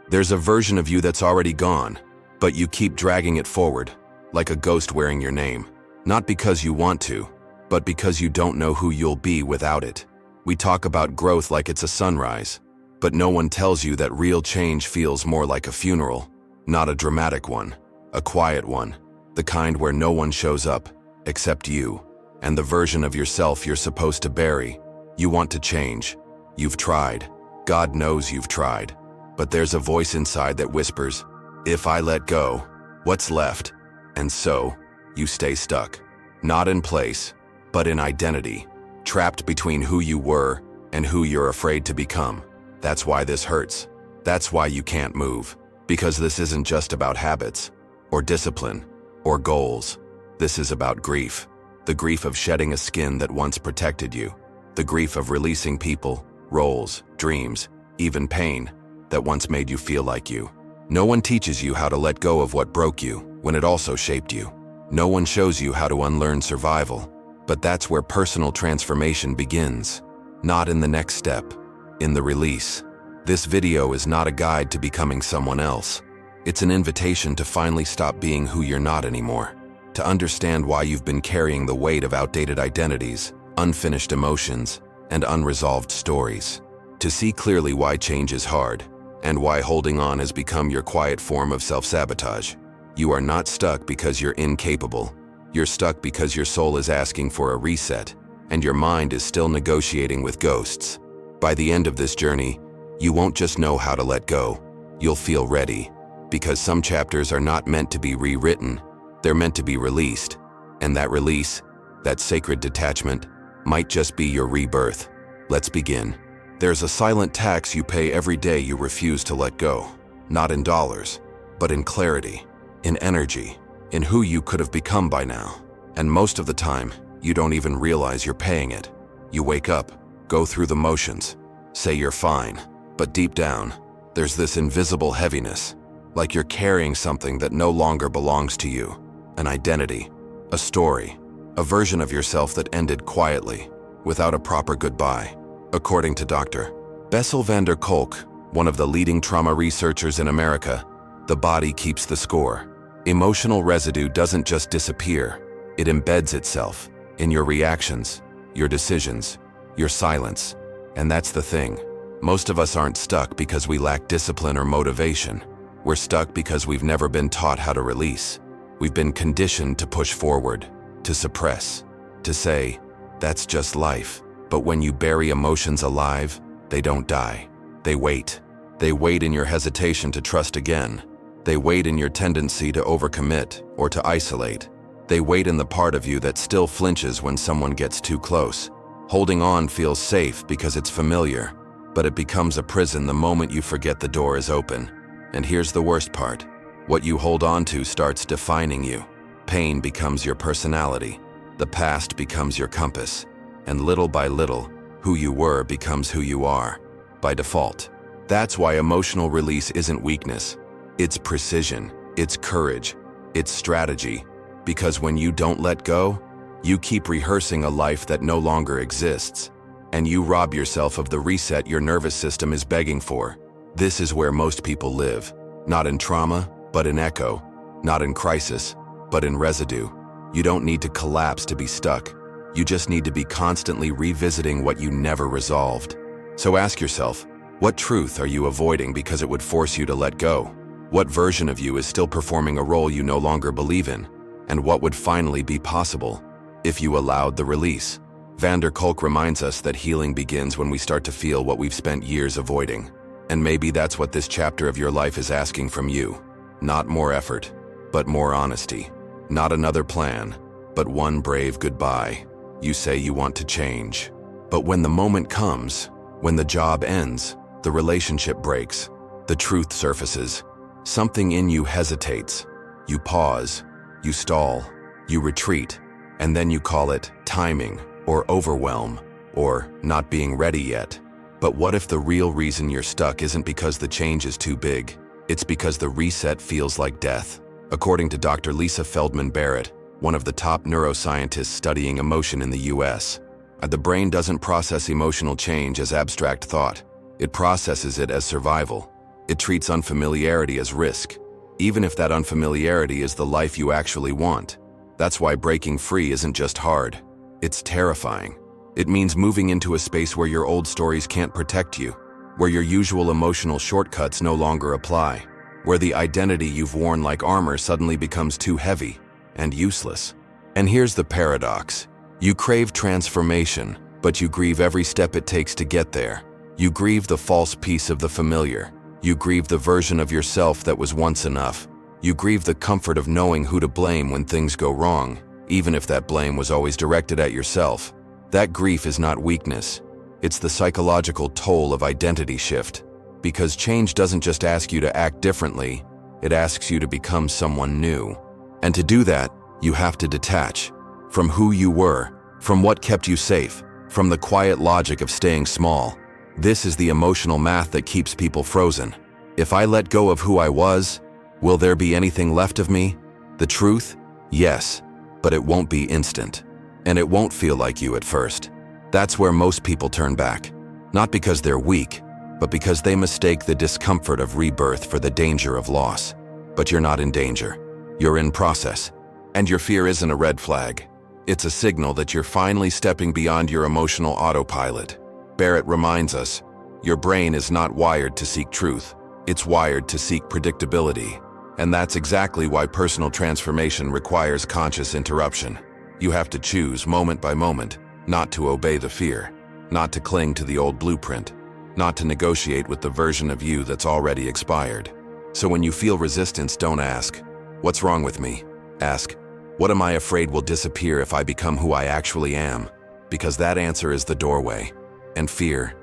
There's a version of you that's already gone, but you keep dragging it forward, like a ghost wearing your name. Not because you want to, but because you don't know who you'll be without it. We talk about growth like it's a sunrise, but no one tells you that real change feels more like a funeral, not a dramatic one, a quiet one, the kind where no one shows up, except you, and the version of yourself you're supposed to bury. You want to change. You've tried. God knows you've tried. But there's a voice inside that whispers, if I let go, what's left? And so, you stay stuck. Not in place, but in identity, trapped between who you were and who you're afraid to become. That's why this hurts. That's why you can't move. Because this isn't just about habits, or discipline, or goals. This is about grief. The grief of shedding a skin that once protected you. The grief of releasing people, roles, dreams, even pain that once made you feel like you. No one teaches you how to let go of what broke you when it also shaped you. No one shows you how to unlearn survival. But that's where personal transformation begins. Not in the next step, in the release. This video is not a guide to becoming someone else. It's an invitation to finally stop being who you're not anymore. To understand why you've been carrying the weight of outdated identities, unfinished emotions, and unresolved stories. To see clearly why change is hard, and why holding on has become your quiet form of self-sabotage. You are not stuck because you're incapable. You're stuck because your soul is asking for a reset, and your mind is still negotiating with ghosts. By the end of this journey, you won't just know how to let go. You'll feel ready, because some chapters are not meant to be rewritten. They're meant to be released. And that release, that sacred detachment, might just be your rebirth. Let's begin. There's a silent tax you pay every day you refuse to let go. Not in dollars, but in clarity, in energy, in who you could have become by now. And most of the time, you don't even realize you're paying it. You wake up, go through the motions, say you're fine, but deep down, there's this invisible heaviness, like you're carrying something that no longer belongs to you. An identity, a story, a version of yourself that ended quietly, without a proper goodbye. According to Dr. Bessel van der Kolk, one of the leading trauma researchers in America, the body keeps the score. Emotional residue doesn't just disappear, it embeds itself in your reactions, your decisions, your silence. And that's the thing. Most of us aren't stuck because we lack discipline or motivation. We're stuck because we've never been taught how to release. We've been conditioned to push forward, to suppress, to say, that's just life. But when you bury emotions alive, they don't die. They wait. They wait in your hesitation to trust again. They wait in your tendency to overcommit or to isolate. They wait in the part of you that still flinches when someone gets too close. Holding on feels safe because it's familiar, but it becomes a prison the moment you forget the door is open. And here's the worst part. What you hold on to starts defining you. Pain becomes your personality. The past becomes your compass. And little by little, who you were becomes who you are, by default. That's why emotional release isn't weakness. It's precision, it's courage, it's strategy. Because when you don't let go, you keep rehearsing a life that no longer exists. And you rob yourself of the reset your nervous system is begging for. This is where most people live. Not in trauma, but in echo. Not in crisis, but in residue. You don't need to collapse to be stuck. You just need to be constantly revisiting what you never resolved. So ask yourself, what truth are you avoiding because it would force you to let go? What version of you is still performing a role you no longer believe in? And what would finally be possible if you allowed the release? Van der Kolk reminds us that healing begins when we start to feel what we've spent years avoiding. And maybe that's what this chapter of your life is asking from you. Not more effort, but more honesty. Not another plan, but one brave goodbye. You say you want to change. But when the moment comes, when the job ends, the relationship breaks, the truth surfaces, something in you hesitates. You pause, you stall, you retreat, and then you call it timing, or overwhelm, or not being ready yet. But what if the real reason you're stuck isn't because the change is too big? It's because the reset feels like death. According to Dr. Lisa Feldman Barrett, one of the top neuroscientists studying emotion in the US, the brain doesn't process emotional change as abstract thought. It processes it as survival. It treats unfamiliarity as risk, even if that unfamiliarity is the life you actually want. That's why breaking free isn't just hard. It's terrifying. It means moving into a space where your old stories can't protect you, where your usual emotional shortcuts no longer apply, where the identity you've worn like armor suddenly becomes too heavy and useless. And here's the paradox. You crave transformation, but you grieve every step it takes to get there. You grieve the false piece of the familiar. You grieve the version of yourself that was once enough. You grieve the comfort of knowing who to blame when things go wrong, even if that blame was always directed at yourself. That grief is not weakness. It's the psychological toll of identity shift. Because change doesn't just ask you to act differently, it asks you to become someone new. And to do that, you have to detach from who you were, from what kept you safe, from the quiet logic of staying small. This is the emotional math that keeps people frozen. If I let go of who I was, will there be anything left of me? The truth? Yes, but it won't be instant. And it won't feel like you at first. That's where most people turn back. Not because they're weak, but because they mistake the discomfort of rebirth for the danger of loss. But you're not in danger. You're in process. And your fear isn't a red flag. It's a signal that you're finally stepping beyond your emotional autopilot. Barrett reminds us, your brain is not wired to seek truth. It's wired to seek predictability. And that's exactly why personal transformation requires conscious interruption. You have to choose moment by moment not to obey the fear, not to cling to the old blueprint, not to negotiate with the version of you that's already expired. So when you feel resistance, don't ask, "What's wrong with me?" Ask, "What am I afraid will disappear if I become who I actually am?" Because that answer is the doorway. And fear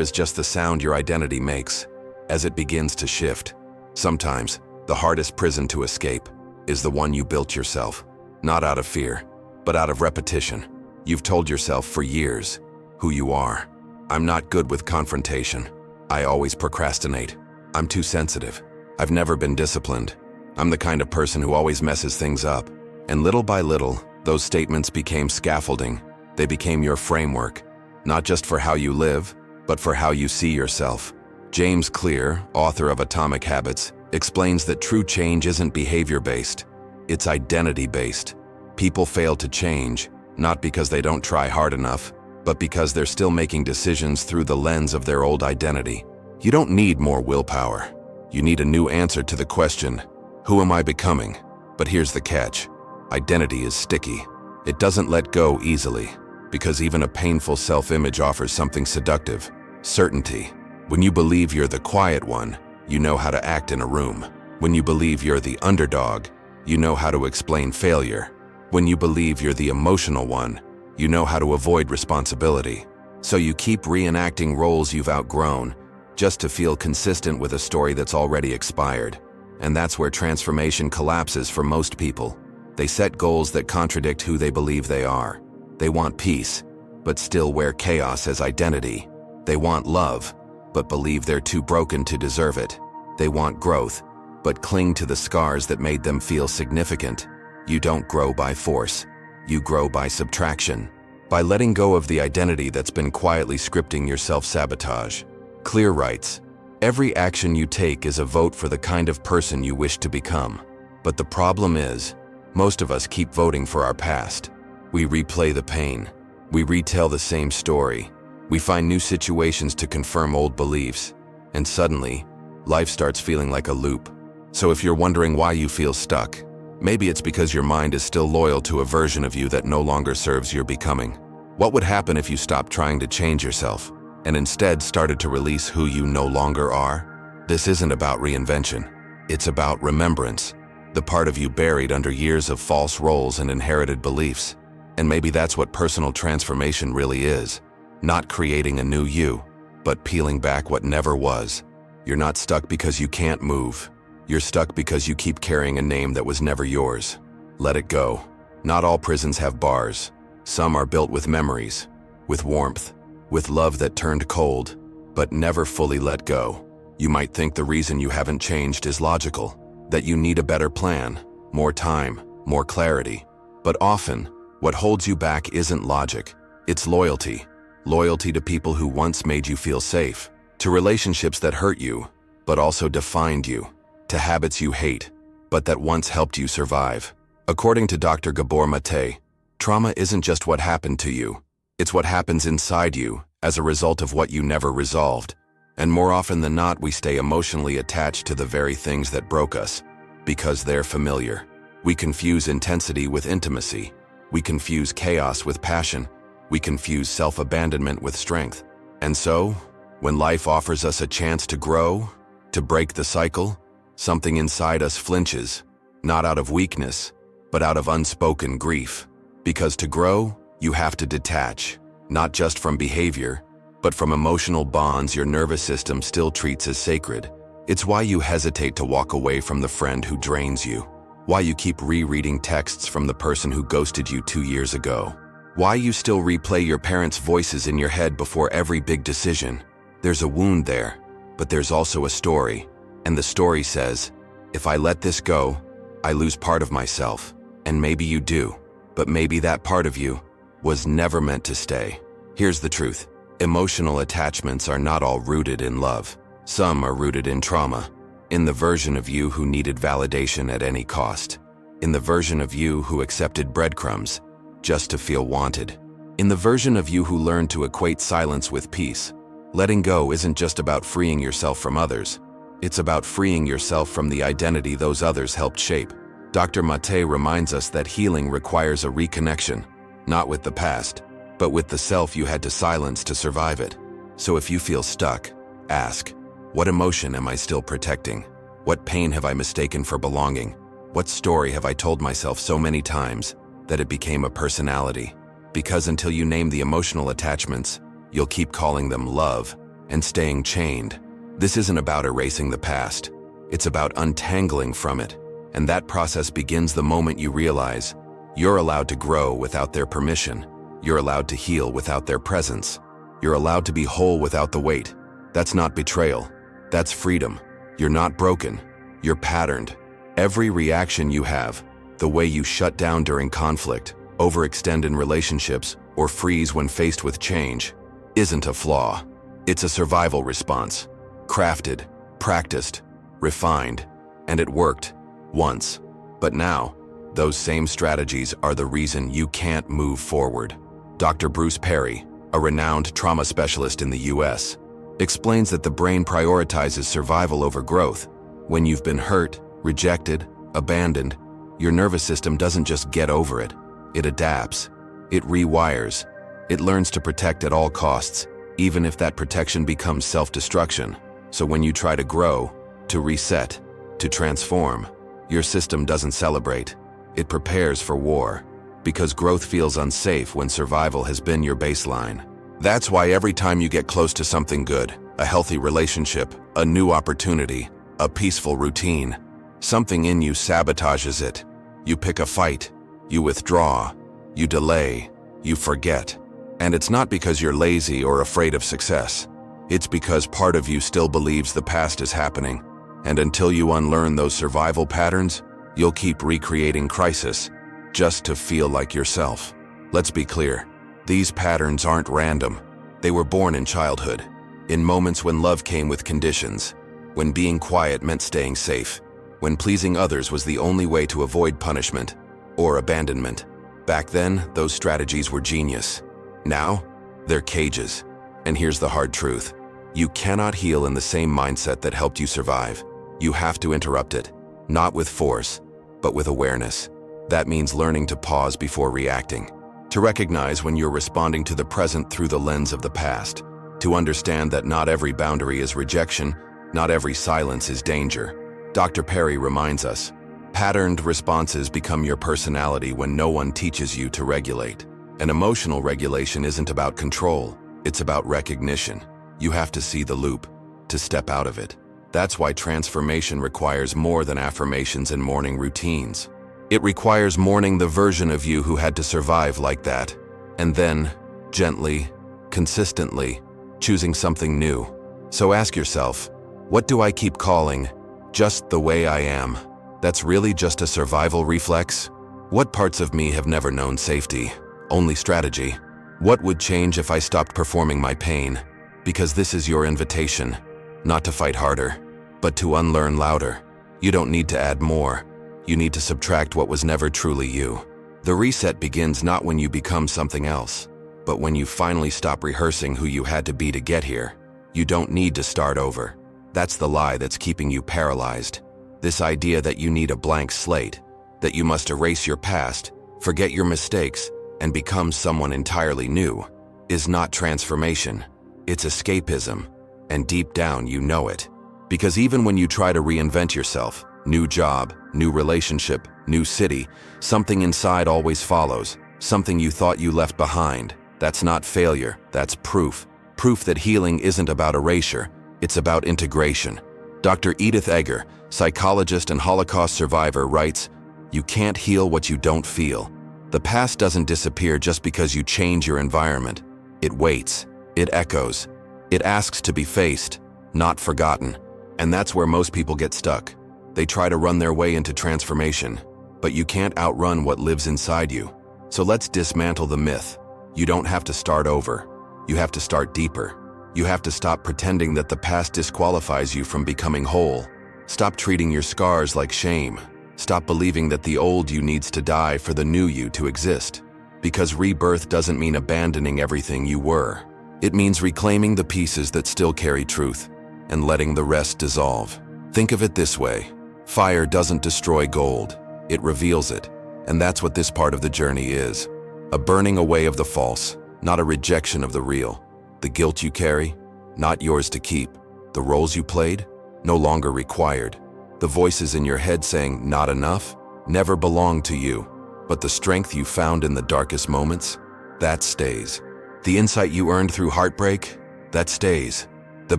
is just the sound your identity makes as it begins to shift. Sometimes, the hardest prison to escape is the one you built yourself, not out of fear, but out of repetition. You've told yourself for years who you are. I'm not good with confrontation. I always procrastinate. I'm too sensitive. I've never been disciplined. I'm the kind of person who always messes things up. And little by little, those statements became scaffolding. They became your framework, not just for how you live, but for how you see yourself. James Clear, author of Atomic Habits, explains that true change isn't behavior-based. It's identity-based. People fail to change, not because they don't try hard enough, but because they're still making decisions through the lens of their old identity. You don't need more willpower. You need a new answer to the question, who am I becoming? But here's the catch. Identity is sticky. It doesn't let go easily, because even a painful self-image offers something seductive: certainty. When you believe you're the quiet one, you know how to act in a room. When you believe you're the underdog, you know how to explain failure. When you believe you're the emotional one, you know how to avoid responsibility. So you keep reenacting roles you've outgrown, just to feel consistent with a story that's already expired. And that's where transformation collapses for most people. They set goals that contradict who they believe they are. They want peace, but still wear chaos as identity. They want love, but believe they're too broken to deserve it. They want growth, but cling to the scars that made them feel significant. You don't grow by force. You grow by subtraction, by letting go of the identity that's been quietly scripting your self-sabotage. Clear writes, every action you take is a vote for the kind of person you wish to become. But the problem is, most of us keep voting for our past. We replay the pain. We retell the same story. We find new situations to confirm old beliefs. And suddenly, life starts feeling like a loop. So if you're wondering why you feel stuck, maybe it's because your mind is still loyal to a version of you that no longer serves your becoming. What would happen if you stopped trying to change yourself and instead started to release who you no longer are? This isn't about reinvention. It's about remembrance, the part of you buried under years of false roles and inherited beliefs. And maybe that's what personal transformation really is. Not creating a new you, but peeling back what never was. You're not stuck because you can't move. You're stuck because you keep carrying a name that was never yours. Let it go. Not all prisons have bars. Some are built with memories, with warmth, with love that turned cold, but never fully let go. You might think the reason you haven't changed is logical, that you need a better plan, more time, more clarity. But often, what holds you back isn't logic. It's loyalty. Loyalty to people who once made you feel safe, to relationships that hurt you, but also defined you, to habits you hate, but that once helped you survive. According to Dr. Gabor Mate, trauma isn't just what happened to you, it's what happens inside you as a result of what you never resolved. And more often than not, we stay emotionally attached to the very things that broke us, because they're familiar. We confuse intensity with intimacy. We confuse chaos with passion. We confuse self-abandonment with strength. And so, when life offers us a chance to grow, to break the cycle, something inside us flinches, not out of weakness, but out of unspoken grief. Because to grow, you have to detach, not just from behavior, but from emotional bonds your nervous system still treats as sacred. It's why you hesitate to walk away from the friend who drains you, why you keep rereading texts from the person who ghosted you 2 years ago, why you still replay your parents' voices in your head before every big decision. There's a wound there, but there's also a story, and the story says, if I let this go, I lose part of myself. And maybe you do, but maybe that part of you was never meant to stay. Here's the truth. Emotional attachments are not all rooted in love. Some are rooted in trauma, in the version of you who needed validation at any cost, in the version of you who accepted breadcrumbs just to feel wanted, in the version of you who learned to equate silence with peace. Letting go isn't just about freeing yourself from others. It's about freeing yourself from the identity those others helped shape. Dr. Mate reminds us that healing requires a reconnection, not with the past, but with the self you had to silence to survive it. So if you feel stuck, ask, what emotion am I still protecting? What pain have I mistaken for belonging? What story have I told myself so many times that it became a personality? Because until you name the emotional attachments, you'll keep calling them love and staying chained. This isn't about erasing the past. It's about untangling from it. And that process begins the moment you realize you're allowed to grow without their permission. You're allowed to heal without their presence. You're allowed to be whole without the weight. That's not betrayal. That's freedom. You're not broken. You're patterned. Every reaction you have, the way you shut down during conflict, overextend in relationships, or freeze when faced with change, isn't a flaw. It's a survival response. Crafted, practiced, refined, and it worked. Once. But now, those same strategies are the reason you can't move forward. Dr. Bruce Perry, a renowned trauma specialist in the US, explains that the brain prioritizes survival over growth. When you've been hurt, rejected, abandoned, your nervous system doesn't just get over it. It adapts. It rewires. It learns to protect at all costs, even if that protection becomes self-destruction. So when you try to grow, to reset, to transform, your system doesn't celebrate. It prepares for war, because growth feels unsafe when survival has been your baseline. That's why every time you get close to something good, a healthy relationship, a new opportunity, a peaceful routine, something in you sabotages it. You pick a fight, you withdraw, you delay, you forget. And it's not because you're lazy or afraid of success. It's because part of you still believes the past is happening. And until you unlearn those survival patterns, you'll keep recreating crisis just to feel like yourself. Let's be clear. These patterns aren't random. They were born in childhood, in moments when love came with conditions, when being quiet meant staying safe, when pleasing others was the only way to avoid punishment or abandonment. Back then, those strategies were genius. Now, they're cages. And here's the hard truth. You cannot heal in the same mindset that helped you survive. You have to interrupt it, not with force, but with awareness. That means learning to pause before reacting, to recognize when you're responding to the present through the lens of the past, to understand that not every boundary is rejection, not every silence is danger. Dr. Perry reminds us, patterned responses become your personality when no one teaches you to regulate. And emotional regulation isn't about control, it's about recognition. You have to see the loop, to step out of it. That's why transformation requires more than affirmations and morning routines. It requires mourning the version of you who had to survive like that, and then, gently, consistently, choosing something new. So ask yourself, what do I keep calling just the way I am? That's really just a survival reflex? What parts of me have never known safety, only strategy? What would change if I stopped performing my pain? Because this is your invitation, not to fight harder, but to unlearn louder. You don't need to add more. You need to subtract what was never truly you. The reset begins not when you become something else, but when you finally stop rehearsing who you had to be to get here. You don't need to start over. That's the lie that's keeping you paralyzed. This idea that you need a blank slate, that you must erase your past, forget your mistakes, and become someone entirely new, is not transformation. It's escapism, and deep down you know it. Because even when you try to reinvent yourself, new job, new relationship, new city, something inside always follows, something you thought you left behind. That's not failure, that's proof. Proof that healing isn't about erasure, it's about integration. Dr. Edith Eger, psychologist and Holocaust survivor, writes, "You can't heal what you don't feel." The past doesn't disappear just because you change your environment. It waits, it echoes, it asks to be faced, not forgotten. And that's where most people get stuck. They try to run their way into transformation, but you can't outrun what lives inside you. So let's dismantle the myth. You don't have to start over. You have to start deeper. You have to stop pretending that the past disqualifies you from becoming whole. Stop treating your scars like shame. Stop believing that the old you needs to die for the new you to exist. Because rebirth doesn't mean abandoning everything you were. It means reclaiming the pieces that still carry truth and letting the rest dissolve. Think of it this way. Fire doesn't destroy gold. It reveals it. And that's what this part of the journey is. A burning away of the false, not a rejection of the real. The guilt you carry, not yours to keep. The roles you played, no longer required. The voices in your head saying, "not enough," never belonged to you. But the strength you found in the darkest moments, that stays. The insight you earned through heartbreak, that stays. The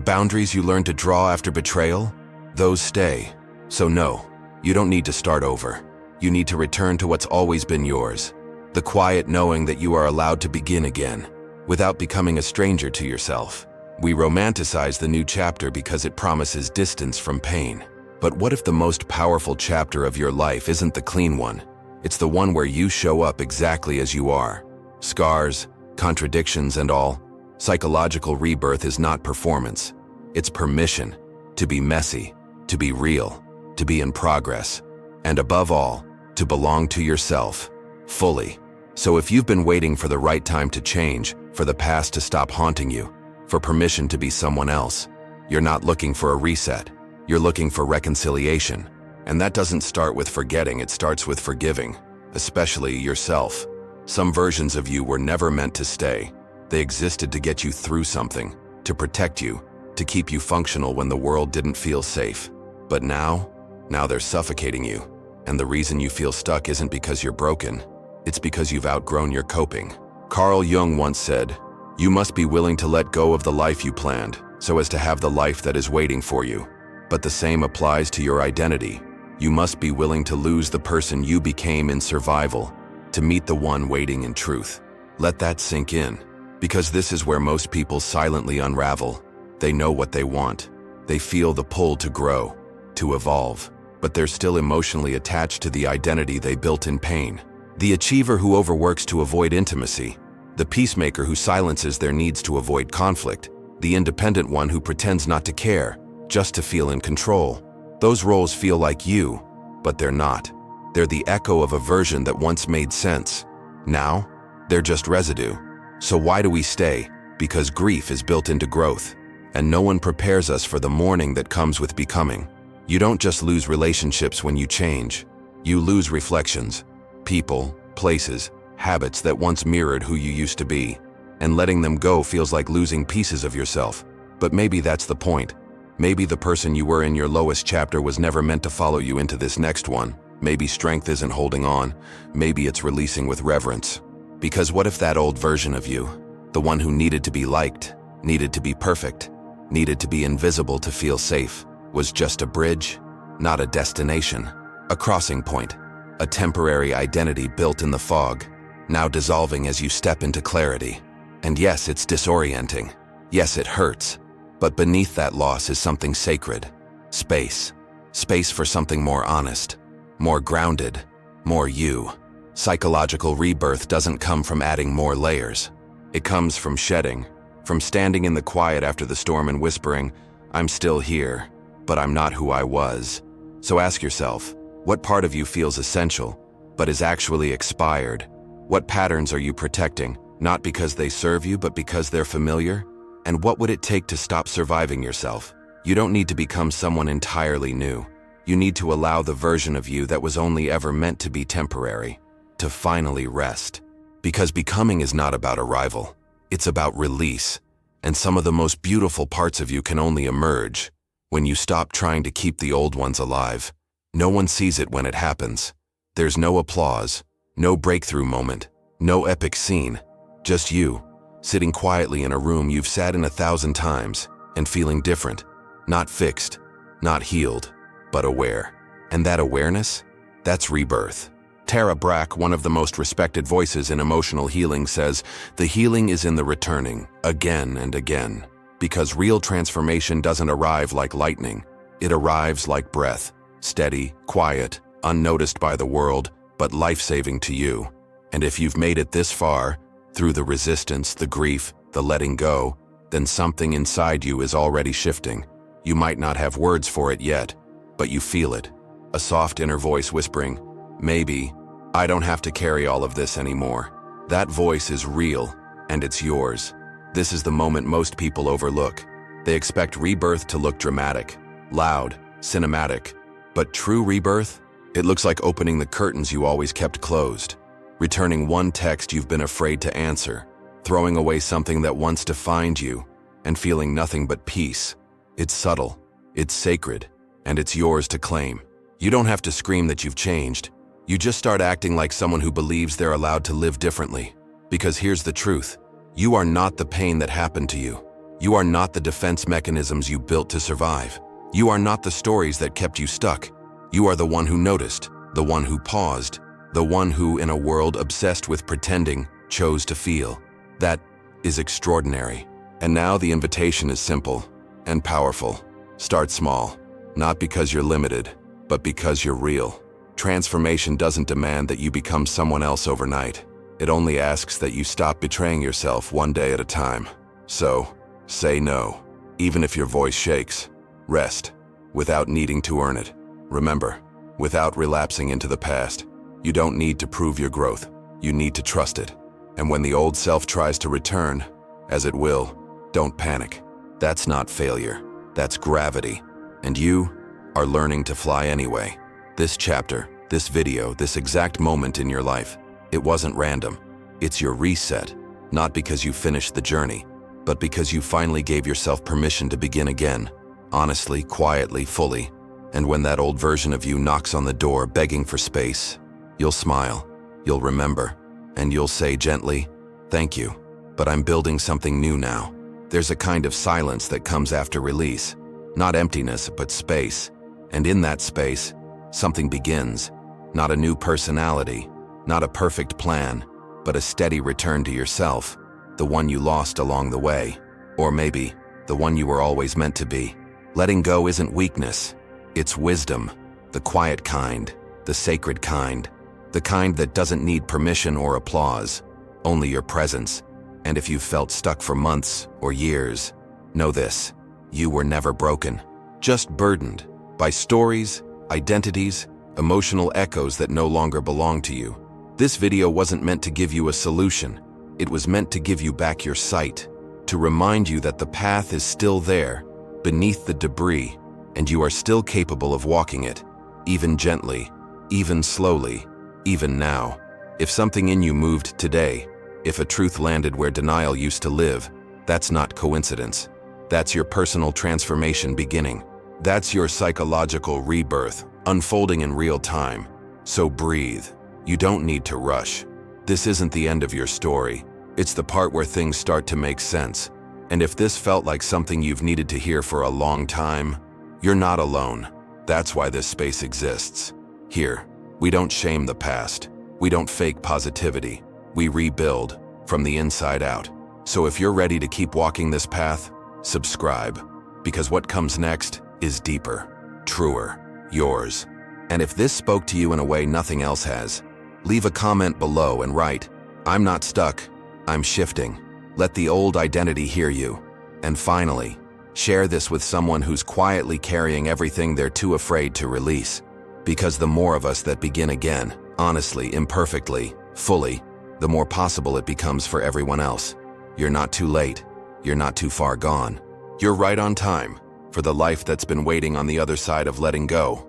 boundaries you learned to draw after betrayal, those stay. So no, you don't need to start over. You need to return to what's always been yours. The quiet knowing that you are allowed to begin again, without becoming a stranger to yourself. We romanticize the new chapter because it promises distance from pain. But what if the most powerful chapter of your life isn't the clean one? It's the one where you show up exactly as you are. Scars, contradictions, and all. Psychological rebirth is not performance. It's permission to be messy, to be real, to be in progress, and above all, to belong to yourself, fully. So if you've been waiting for the right time to change, for the past to stop haunting you, for permission to be someone else, you're not looking for a reset. You're looking for reconciliation. And that doesn't start with forgetting, it starts with forgiving, especially yourself. Some versions of you were never meant to stay. They existed to get you through something, to protect you, to keep you functional when the world didn't feel safe. But now they're suffocating you. And the reason you feel stuck isn't because you're broken. It's because you've outgrown your coping. Carl Jung once said, "You must be willing to let go of the life you planned, so as to have the life that is waiting for you." But the same applies to your identity. You must be willing to lose the person you became in survival, to meet the one waiting in truth. Let that sink in, because this is where most people silently unravel. They know what they want. They feel the pull to grow, to evolve, but they're still emotionally attached to the identity they built in pain. The achiever who overworks to avoid intimacy, the peacemaker who silences their needs to avoid conflict, the independent one who pretends not to care, just to feel in control. Those roles feel like you, but they're not. They're the echo of a version that once made sense. Now, they're just residue. So why do we stay? Because grief is built into growth, and no one prepares us for the mourning that comes with becoming. You don't just lose relationships when you change. You lose reflections, people, places, habits that once mirrored who you used to be. And letting them go feels like losing pieces of yourself. But maybe that's the point. Maybe the person you were in your lowest chapter was never meant to follow you into this next one. Maybe strength isn't holding on. Maybe it's releasing with reverence. Because what if that old version of you, the one who needed to be liked, needed to be perfect, needed to be invisible to feel safe, was just a bridge, not a destination, a crossing point, a temporary identity built in the fog, now dissolving as you step into clarity. And yes, it's disorienting. Yes, it hurts. But beneath that loss is something sacred. Space. Space for something more honest, more grounded, more you. Psychological rebirth doesn't come from adding more layers. It comes from shedding, from standing in the quiet after the storm and whispering, "I'm still here." but I'm not who I was. So ask yourself, what part of you feels essential, but is actually expired? What patterns are you protecting, not because they serve you, but because they're familiar? And what would it take to stop surviving yourself? You don't need to become someone entirely new. You need to allow the version of you that was only ever meant to be temporary to finally rest. Because becoming is not about arrival. It's about release. And some of the most beautiful parts of you can only emerge when you stop trying to keep the old ones alive. No one sees it when it happens. There's no applause, no breakthrough moment, no epic scene. Just you, sitting quietly in a room you've sat in 1,000 times and feeling different. Not fixed, not healed, but aware. And that awareness? That's rebirth. Tara Brach, one of the most respected voices in emotional healing, says, "The healing is in the returning, again and again. Because real transformation doesn't arrive like lightning. It arrives like breath, steady, quiet, unnoticed by the world, but life-saving to you. And if you've made it this far, through the resistance, the grief, the letting go, then something inside you is already shifting. You might not have words for it yet, but you feel it. A soft inner voice whispering, 'Maybe, I don't have to carry all of this anymore.' That voice is real, and it's yours. This is the moment most people overlook. They expect rebirth to look dramatic, loud, cinematic. But true rebirth? It looks like opening the curtains you always kept closed, returning one text you've been afraid to answer, throwing away something that once defined you, and feeling nothing but peace. It's subtle, it's sacred, and it's yours to claim. You don't have to scream that you've changed. You just start acting like someone who believes they're allowed to live differently. Because here's the truth. You are not the pain that happened to you. You are not the defense mechanisms you built to survive. You are not the stories that kept you stuck. You are the one who noticed, the one who paused, the one who, in a world obsessed with pretending, chose to feel. That is extraordinary. And now the invitation is simple and powerful. Start small, not because you're limited, but because you're real. Transformation doesn't demand that you become someone else overnight. It only asks that you stop betraying yourself one day at a time. So, say no, even if your voice shakes. Rest, without needing to earn it. Remember, without relapsing into the past. You don't need to prove your growth. You need to trust it. And when the old self tries to return, as it will, don't panic. That's not failure. That's gravity. And you are learning to fly anyway. This chapter, this video, this exact moment in your life, it wasn't random. It's your reset, not because you finished the journey, but because you finally gave yourself permission to begin again, honestly, quietly, fully. And when that old version of you knocks on the door begging for space, you'll smile, you'll remember, and you'll say gently, "Thank you, but I'm building something new now." There's a kind of silence that comes after release, not emptiness, but space. And in that space, something begins. Not a new personality, not a perfect plan, but a steady return to yourself, the one you lost along the way. Or maybe, the one you were always meant to be. Letting go isn't weakness, it's wisdom. The quiet kind, the sacred kind, the kind that doesn't need permission or applause, only your presence. And if you've felt stuck for months or years, know this, you were never broken, just burdened by stories, identities, emotional echoes that no longer belong to you. This video wasn't meant to give you a solution. It was meant to give you back your sight, to remind you that the path is still there, beneath the debris, and you are still capable of walking it, even gently, even slowly, even now. If something in you moved today, if a truth landed where denial used to live, that's not coincidence. That's your personal transformation beginning. That's your psychological rebirth, unfolding in real time. So breathe. You don't need to rush. This isn't the end of your story. It's the part where things start to make sense. And if this felt like something you've needed to hear for a long time, you're not alone. That's why this space exists. Here, we don't shame the past. We don't fake positivity. We rebuild from the inside out. So if you're ready to keep walking this path, subscribe. Because what comes next is deeper, truer, yours. And if this spoke to you in a way nothing else has, leave a comment below and write, "I'm not stuck, I'm shifting." Let the old identity hear you. And finally, Share this with someone who's quietly carrying everything they're too afraid to release. Because the more of us that begin again, honestly, imperfectly, fully, the more possible it becomes for everyone else. You're not too late. You're not too far gone. You're right on time for the life that's been waiting on the other side of letting go.